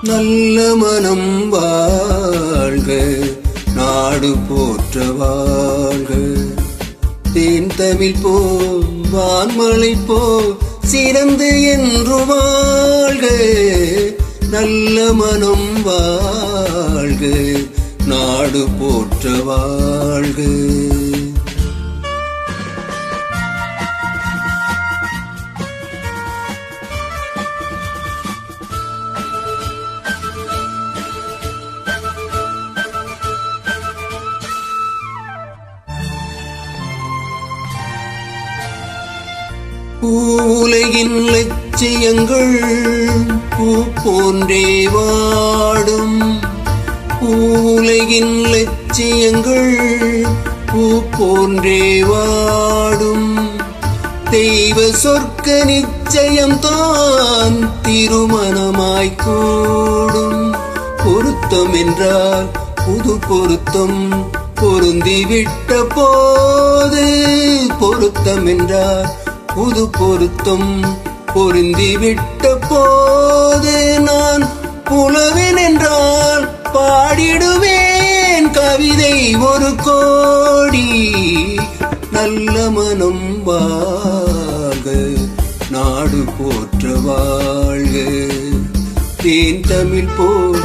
நல்ல மனம் வாழ்க, நாடு போற்ற வாழ்க. தேன் தமிழ் போ வான்மழை போ சிறந்து என்று வாழ்க. நல்ல மனம் வாழ்க, நாடு போற்ற வாழ்க. உலகின் லட்சியங்கள் பூ போன்றே வாடும். உலகின் லட்சியங்கள் பூ போன்றே வாடும். தெய்வ சொர்க்க நிச்சயம்தான் திருமணமாய் கூடும். பொருத்தம் என்றால் புது பொருத்தம் பொருந்திவிட்ட போது. பொருத்தம் என்றால் புது பொருத்தம் பொருந்திவிட்ட போது. நான் புலவன் என்றால் பாடிடுவேன் கவிதை ஒரு கோடி. நல்ல மனம் வாழ்க, நாடு போற்ற வாழ்க. தேன் தமிழ் போல்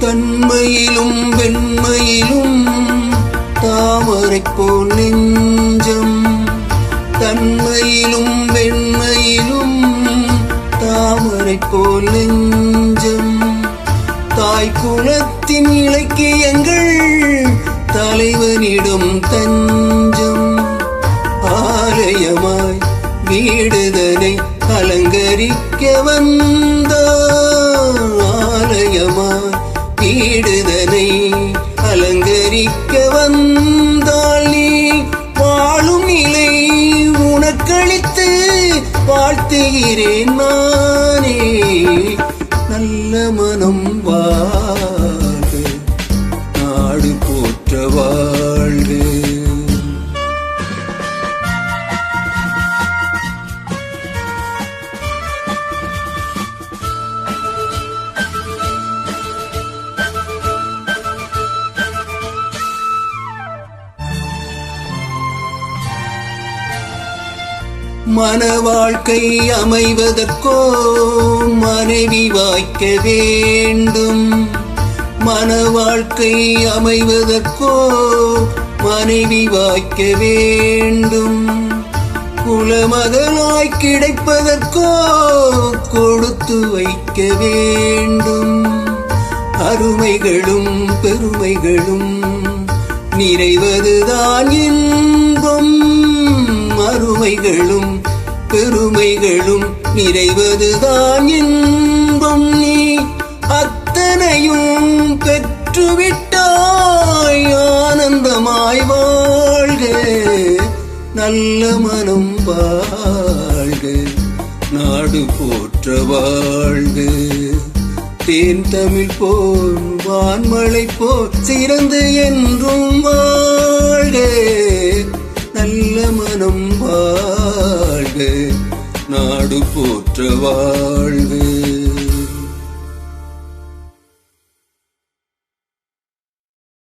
தன்மையிலும் வெண்மையிலும் தாமரை போல் நெஞ்சம். தன்மையிலும் வெண்மையிலும் தாமரை போல் நெஞ்சம். தாய் குலத்தின் இலக்கியங்கள் தலைவனிடம் தஞ்சம். ஆலயமாய் வீடுதனை அலங்கரிக்க வந்தார். ஆலயமாய் வீடுதனை அலங்கரிக்க வந்தால் நீ வாழும் நிலை உனக்களித்து வாழ்த்துகிறேன் நானே. நல்ல மனம் வாழ்க, நாடு போற்ற வாழ்க. மன வாழ்க்கை அமைவதற்கோ மனைவி வாய்க்க வேண்டும். மன வாழ்க்கை அமைவதற்கோ மனைவி வாய்க்க வேண்டும். குலமகளாய் கிடைப்பதற்கோ கொடுத்து வைக்க வேண்டும். அருமைகளும் பெருமைகளும் நிறைவதுதான் இன்பம். அருமைகளும் பெருமைகளும் நிறைவதுதான் இன்பம். நீ அத்தனையும் பெற்றுவிட்டாய் ஆனந்தமாய் வாழ்க. நல்ல மனம் வாழ்க, நாடு போற்ற வாழ்க. தேன் தமிழ் போல் வான்மழை போல் சிறந்து என்றும் வாழ்க. நல்ல மனம் வாழ்க, நாடு போற்ற வாழ்க.